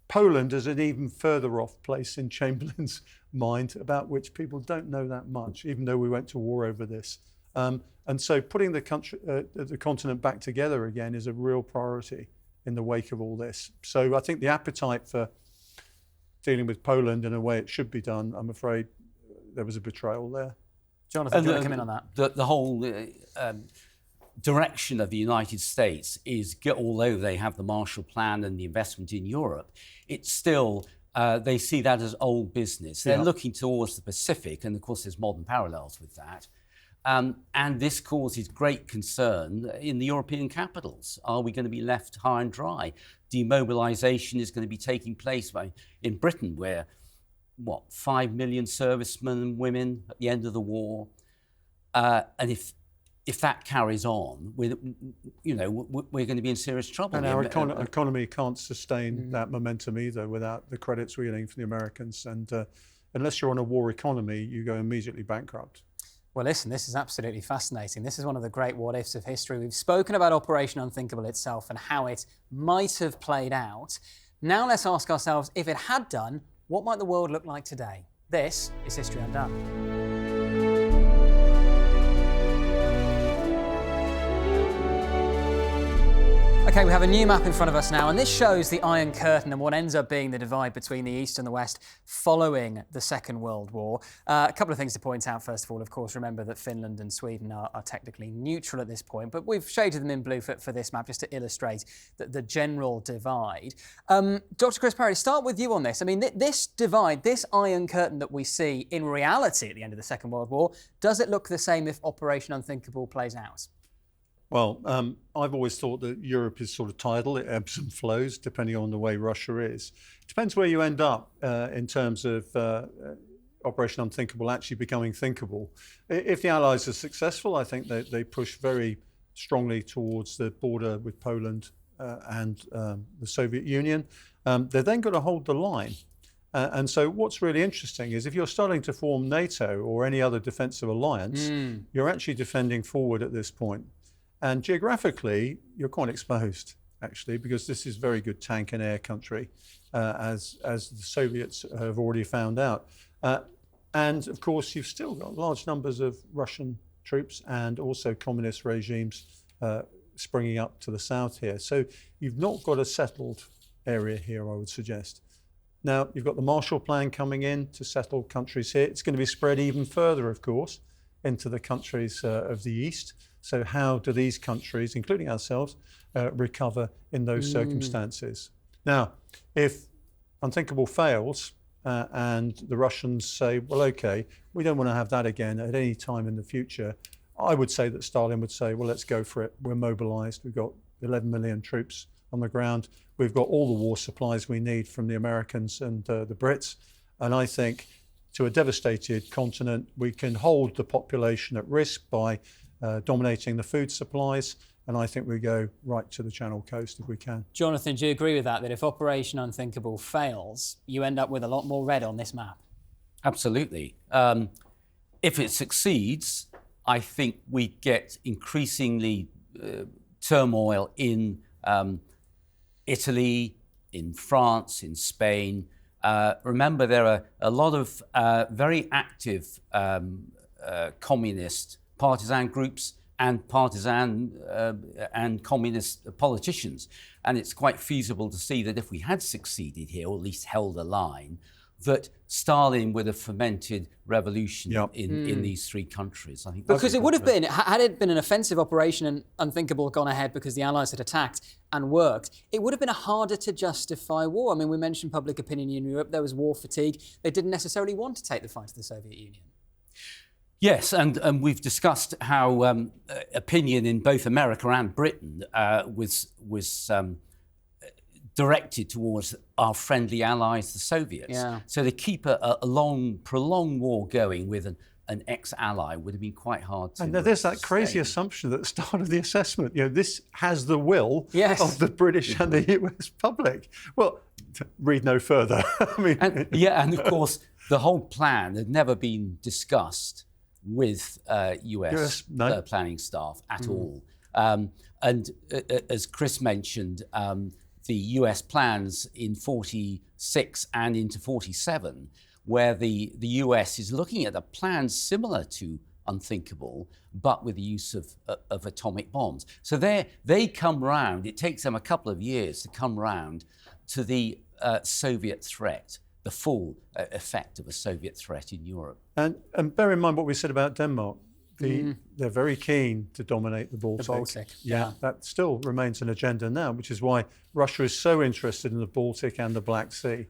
Poland is an even further off place in Chamberlain's mind, about which people don't know that much, even though we went to war over this. And so putting the continent back together again is a real priority in the wake of all this. So I think the appetite for dealing with Poland in a way it should be done, I'm afraid there was a betrayal there. Jonathan, do you want to come in on that? The whole direction of the United States is, although they have the Marshall Plan and the investment in Europe, it's still, they see that as old business. They're looking towards the Pacific, and of course there's modern parallels with that. And this causes great concern in the European capitals. Are we going to be left high and dry? Demobilisation is going to be taking place in Britain, where 5 million servicemen and women at the end of the war, and if that carries on, we're going to be in serious trouble. And our economy can't sustain that momentum either without the credits we're getting from the Americans. And unless you're on a war economy, you go immediately bankrupt. Well, listen, this is absolutely fascinating. This is one of the great what-ifs of history. We've spoken about Operation Unthinkable itself and how it might have played out. Now let's ask ourselves, if it had done, what might the world look like today? This is History Undone. OK, OK, we have a new map in front of us now, and this shows the Iron Curtain and what ends up being the divide between the East and the West following the Second World War. A couple of things to point out, first of all, of course, remember that Finland and Sweden are technically neutral at this point, but we've shaded them in blue for this map just to illustrate the general divide. Dr. Chris Parry, start with you on this. I mean, this divide, this Iron Curtain that we see in reality at the end of the Second World War, does it look the same if Operation Unthinkable plays out? Well, I've always thought that Europe is sort of tidal. It ebbs and flows depending on the way Russia is. It depends where you end up in terms of Operation Unthinkable actually becoming thinkable. If the Allies are successful, I think they push very strongly towards the border with Poland and the Soviet Union. They've then got to hold the line. And so what's really interesting is if you're starting to form NATO or any other defensive alliance, you're actually defending forward at this point. And geographically, you're quite exposed, actually, because this is very good tank and air country, as the Soviets have already found out. And of course, you've still got large numbers of Russian troops and also communist regimes springing up to the south here. So you've not got a settled area here, I would suggest. Now, you've got the Marshall Plan coming in to settle countries here. It's going to be spread even further, of course, into the countries of the East. So how do these countries, including ourselves, recover in those circumstances? Now, if Unthinkable fails and the Russians say, well, OK, we don't want to have that again at any time in the future, I would say that Stalin would say, well, let's go for it. We're mobilized. We've got 11 million troops on the ground. We've got all the war supplies we need from the Americans and the Brits. And I think to a devastated continent, we can hold the population at risk by dominating the food supplies, and I think we go right to the Channel Coast if we can. Jonathan, do you agree with that if Operation Unthinkable fails, you end up with a lot more red on this map? Absolutely. If it succeeds, I think we get increasingly turmoil in Italy, in France, in Spain. Remember, there are a lot of very active communist partisan groups and partisan and communist politicians. And it's quite feasible to see that if we had succeeded here, or at least held a line, that Stalin would have fomented revolution in these three countries. I think because it would have been, had it been an offensive operation and Unthinkable gone ahead because the Allies had attacked and worked, it would have been a harder to justify war. I mean, we mentioned public opinion in Europe. There was war fatigue. They didn't necessarily want to take the fight to the Soviet Union. Yes, and we've discussed how opinion in both America and Britain was directed towards our friendly allies, the Soviets. Yeah. So to keep a long, prolonged war going with an ex-ally would have been quite hard to. And there's that crazy assumption at the start of the assessment. You know, this has the will of the British and the US public. Well, read no further. I mean, and of course, the whole plan had never been discussed with US planning staff at all. And as Chris mentioned, the US plans in 46 and into 47, where the US is looking at a plan similar to Unthinkable, but with the use of atomic bombs. So they come round, it takes them a couple of years to come round to the Soviet threat, the full effect of a Soviet threat in Europe. And bear in mind what we said about Denmark. They're very keen to dominate the Baltic. The Baltic, yeah. That still remains an agenda now, which is why Russia is so interested in the Baltic and the Black Sea.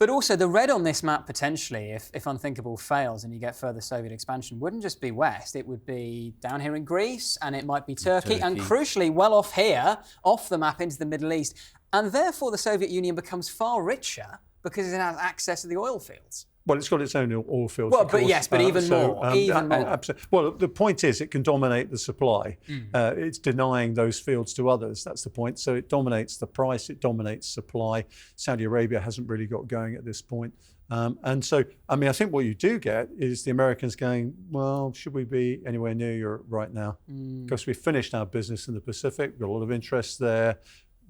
But also the red on this map, potentially, if Unthinkable fails and you get further Soviet expansion, wouldn't just be west, it would be down here in Greece, and it might be Turkey, and crucially, well off here, off the map into the Middle East. And therefore the Soviet Union becomes far richer because it has access to the oil fields. Well, it's got its own oil fields. Well, but yes, but even more. Even more. Absolutely. Well, the point is it can dominate the supply. It's denying those fields to others. That's the point. So it dominates the price. It dominates supply. Saudi Arabia hasn't really got going at this point. And so, I mean, I think what you do get is the Americans going, well, should we be anywhere near Europe right now? Because we've finished our business in the Pacific. We've got a lot of interest there.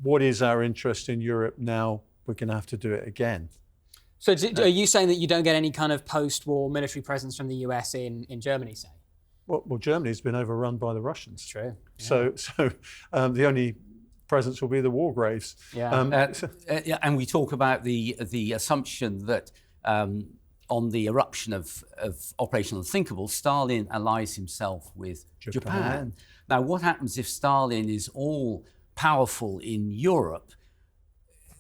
What is our interest in Europe now? We're going to have to do it again. So are you saying that you don't get any kind of post-war military presence from the US in Germany, say? Well, Germany's been overrun by the Russians. True. Yeah. So the only presents will be the war graves. Yeah. Yeah, and we talk about the assumption that on the eruption of Operation Unthinkable, Stalin allies himself with Japan. Now, what happens if Stalin is all powerful in Europe?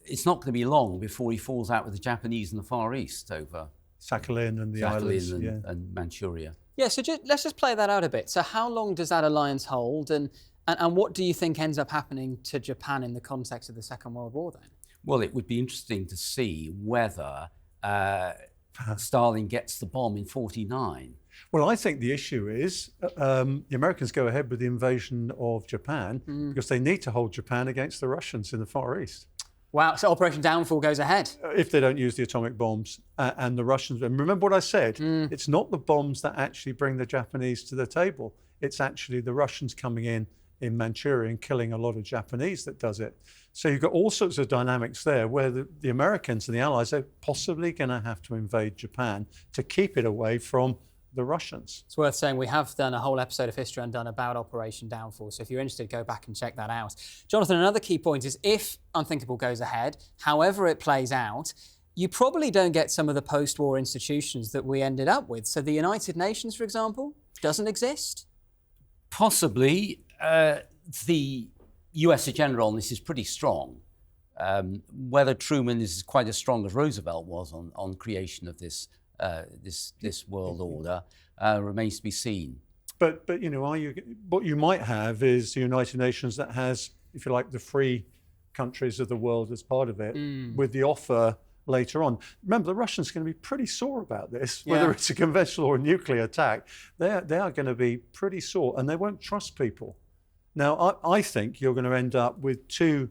It's not going to be long before he falls out with the Japanese in the Far East over Sakhalin and the islands. and Manchuria. Yeah, so let's just play that out a bit. So how long does that alliance hold, and what do you think ends up happening to Japan in the context of the Second World War then? Well, it would be interesting to see whether Stalin gets the bomb in 1949. Well, I think the issue is the Americans go ahead with the invasion of Japan because they need to hold Japan against the Russians in the Far East. Wow, so Operation Downfall goes ahead. If they don't use the atomic bombs and the Russians. And remember what I said, it's not the bombs that actually bring the Japanese to the table. It's actually the Russians coming in Manchuria and killing a lot of Japanese that does it. So you've got all sorts of dynamics there where the Americans and the Allies are possibly going to have to invade Japan to keep it away from the Russians. It's worth saying we have done a whole episode of History Undone about Operation Downfall, so if you're interested, go back and check that out. Jonathan, another key point is if Unthinkable goes ahead, however it plays out, you probably don't get some of the post-war institutions that we ended up with. So the United Nations, for example, doesn't exist? Possibly. The US Agenda on this is pretty strong. Whether Truman is quite as strong as Roosevelt was on creation of this world order remains to be seen. But you know, what you might have is the United Nations that has, if you like, the free countries of the world as part of it, with the offer later on. Remember, the Russians are going to be pretty sore about this, whether it's a conventional or a nuclear attack. They are going to be pretty sore, and they won't trust people. Now, I think you're going to end up with two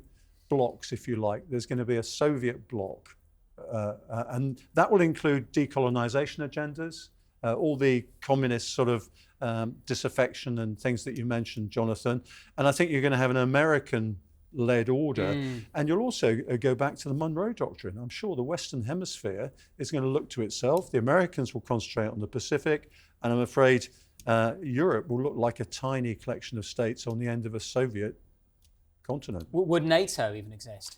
blocks, if you like. There's going to be a Soviet bloc. And that will include decolonization agendas, all the communist sort of disaffection and things that you mentioned, Jonathan. And I think you're going to have an American-led order. And you'll also go back to the Monroe Doctrine. I'm sure the Western Hemisphere is going to look to itself. The Americans will concentrate on the Pacific. And I'm afraid Europe will look like a tiny collection of states on the end of a Soviet continent. Would NATO even exist?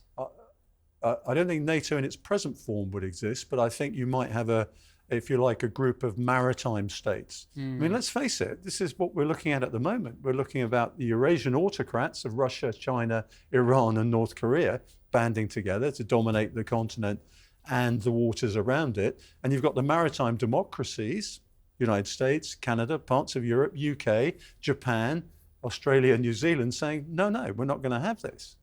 I don't think NATO in its present form would exist, but I think you might have if you like, a group of maritime states. I mean, let's face it, this is what we're looking at the moment. We're looking about the Eurasian autocrats of Russia, China, Iran, and North Korea banding together to dominate the continent and the waters around it. And you've got the maritime democracies, United States, Canada, parts of Europe, UK, Japan, Australia, New Zealand saying, no, we're not going to have this.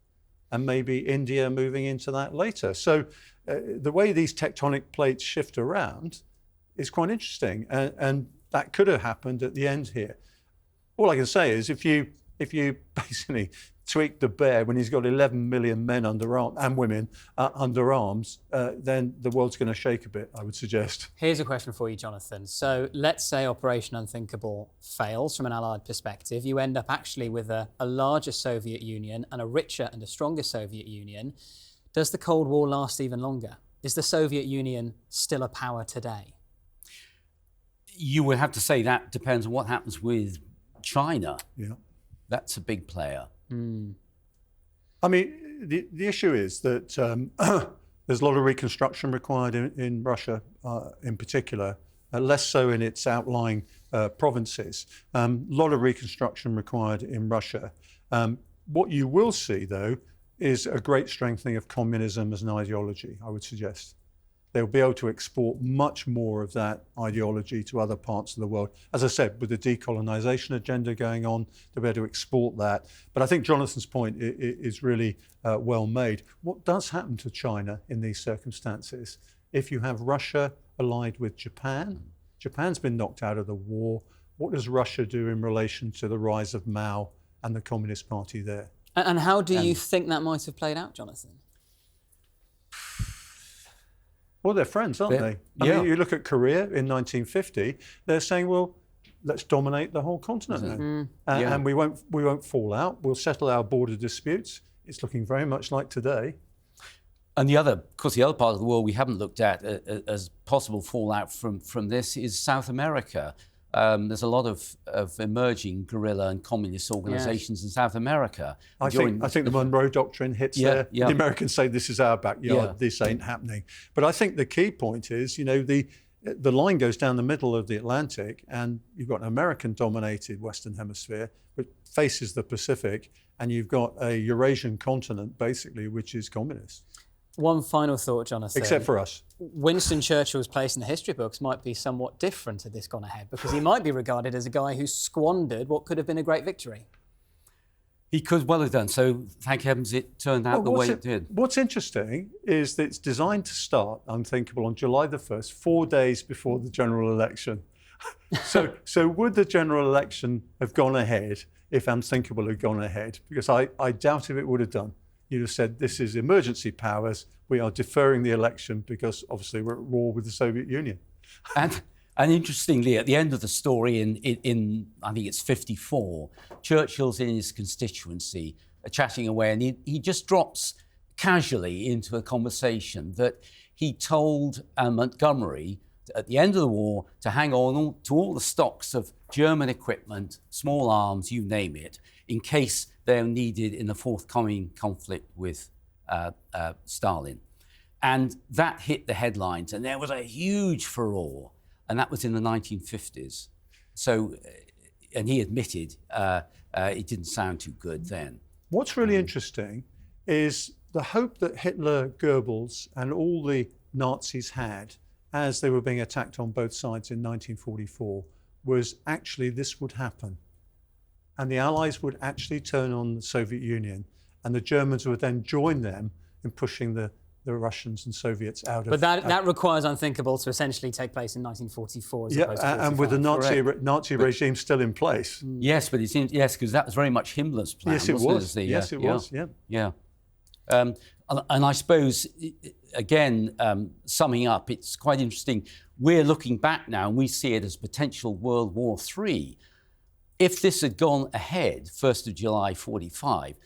And maybe India moving into that later. So the way these tectonic plates shift around is quite interesting. And that could have happened at the end here. All I can say is if you basically tweak the bear when he's got 11 million men and women under arms, then the world's going to shake a bit, I would suggest. Here's a question for you, Jonathan. So let's say Operation Unthinkable fails from an Allied perspective. You end up actually with a larger Soviet Union and a richer and a stronger Soviet Union. Does the Cold War last even longer? Is the Soviet Union still a power today? You would have to say that depends on what happens with China. Yeah. That's a big player. I mean, the issue is that there's a lot of reconstruction required in Russia, in particular, less so in its outlying provinces. A lot of reconstruction required in Russia. What you will see, though, is a great strengthening of communism as an ideology, I would suggest. They'll be able to export much more of that ideology to other parts of the world. As I said, with the decolonization agenda going on, they'll be able to export that. But I think Jonathan's point is really well made. What does happen to China in these circumstances? If you have Russia allied with Japan, Japan's been knocked out of the war. What does Russia do in relation to the rise of Mao and the Communist Party there? And how do you think that might have played out, Jonathan? Well, they're friends, aren't they? I mean, you look at Korea in 1950, they're saying, well, let's dominate the whole continent now. And we won't fall out. We'll settle our border disputes. It's looking very much like today. And the other part of the world we haven't looked at as possible fallout from this is South America. There's a lot of emerging guerrilla and communist organizations in South America. I think the Monroe Doctrine hits there. Yeah. The Americans say this is our backyard, this ain't happening. But I think the key point is, the line goes down the middle of the Atlantic, and you've got an American-dominated Western Hemisphere, which faces the Pacific, and you've got a Eurasian continent, basically, which is communist. One final thought, Jonathan. Except for us. Winston Churchill's place in the history books might be somewhat different had this gone ahead, because he might be regarded as a guy who squandered what could have been a great victory. He could well have done. So thank heavens it turned out the way it did. What's interesting is that it's designed to start Unthinkable on July the 1st, 4 days before the general election. So would the general election have gone ahead if Unthinkable had gone ahead? Because I doubt if it would have done. You'd have said, this is emergency powers. We are deferring the election because obviously we're at war with the Soviet Union. And interestingly, at the end of the story, in I think it's 54, Churchill's in his constituency chatting away, and he just drops casually into a conversation that he told Montgomery at the end of the war to hang on to all the stocks of German equipment, small arms, you name it, in case they're needed in the forthcoming conflict with Stalin. And that hit the headlines, and there was a huge furore. And that was in the 1950s. So, and he admitted it didn't sound too good then. What's really interesting is the hope that Hitler, Goebbels, and all the Nazis had as they were being attacked on both sides in 1944 was actually this would happen. And the Allies would actually turn on the Soviet Union, and the Germans would then join them in pushing the Russians and Soviets out of... But that requires Unthinkable to essentially take place in 1944 as opposed to 45. And with the Nazi regime still in place. Yes, but it seems, because that was very much Himmler's plan. Yes, it was. Yes, it was. Yeah. And I suppose, again, summing up, it's quite interesting. We're looking back now and we see it as potential World War III. If this had gone ahead, 1st of July 45,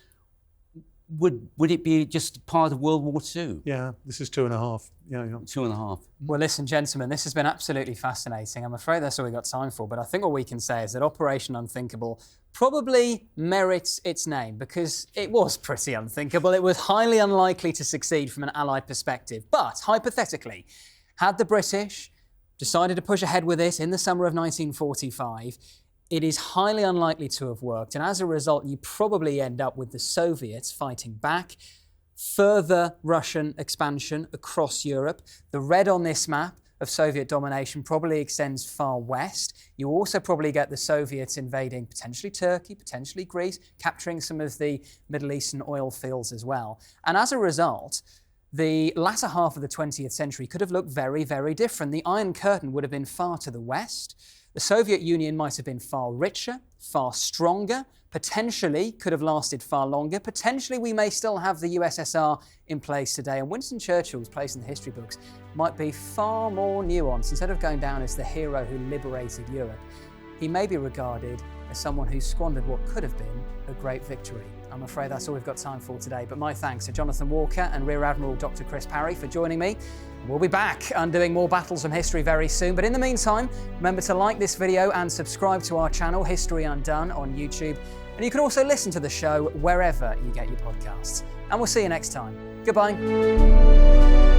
would it be just part of World War II? Yeah, this is 2.5. Yeah. 2.5. Well, listen, gentlemen, this has been absolutely fascinating. I'm afraid that's all we've got time for, but I think what we can say is that Operation Unthinkable probably merits its name because it was pretty unthinkable. It was highly unlikely to succeed from an Allied perspective. But, hypothetically, had the British decided to push ahead with it in the summer of 1945, it is highly unlikely to have worked, and as a result, you probably end up with the Soviets fighting back, further Russian expansion across Europe. The red on this map of Soviet domination probably extends far west. You also probably get the Soviets invading potentially Turkey, potentially Greece, capturing some of the Middle Eastern oil fields as well. And as a result, the latter half of the 20th century could have looked very, very different. The Iron Curtain would have been far to the west. The Soviet Union might have been far richer, far stronger, potentially could have lasted far longer. Potentially we may still have the USSR in place today. And Winston Churchill's place in the history books might be far more nuanced. Instead of going down as the hero who liberated Europe, he may be regarded as someone who squandered what could have been a great victory. I'm afraid that's all we've got time for today, but my thanks to Jonathan Walker and Rear Admiral Dr. Chris Parry for joining me. We'll be back undoing more battles from history very soon, but in the meantime, remember to like this video and subscribe to our channel, History Undone, on YouTube. And you can also listen to the show wherever you get your podcasts. And we'll see you next time. Goodbye.